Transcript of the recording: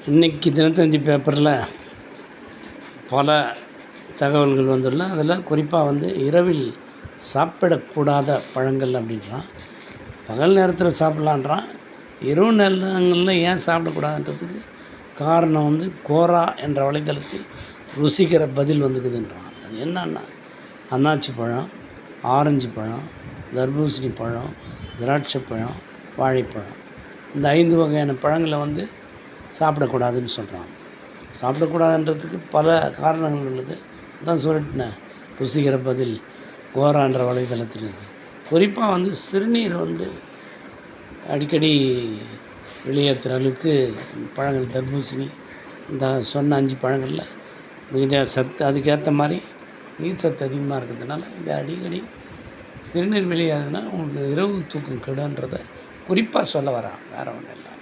இன்றைக்கி தினத்தந்தி பேப்பரில் பல தகவல்கள் வந்துள்ள அதில் குறிப்பாக இரவில் சாப்பிடக்கூடாத பழங்கள் அப்படின்றான். பகல் நேரத்தில் சாப்பிட்லான்றான். இரவு நேரங்களில் ஏன் சாப்பிடக்கூடாதுன்றதுக்கு காரணம் கோரா என்ற வலைத்தளத்தில் ருசிக்கிற பதில் வந்துக்குதுன்றான். அது என்னன்னா, அன்னாச்சி பழம், ஆரஞ்சு பழம், தர்பூசணி பழம், திராட்சை பழம், வாழைப்பழம், இந்த 5 வகையான பழங்களை சாப்பிடக்கூடாதுன்னு சொல்கிறாங்க. சாப்பிடக்கூடாதுன்றதுக்கு பல காரணங்கள் உள்ளது. தான் சொல்லிட்டேன், ருசிக்கிற பதில் கோரான்ற வலைத்தளத்தில் இருக்குது. குறிப்பாக சிறுநீர் அடிக்கடி வெளியேற்றுற அளவுக்கு பழங்கள் தர்பூசணி, இந்த சொன்ன 5 பழங்களில் மிகுந்த சத்து, அதுக்கேற்ற மாதிரி நீர் சத்து அதிகமாக இருக்கிறதுனால இது அடிக்கடி சிறுநீர் வெளியேறுனா உங்களுக்கு இரவு தூக்கம் கெடுன்றதை குறிப்பாக சொல்ல வரான். வேறு ஒன்றும் இல்லை.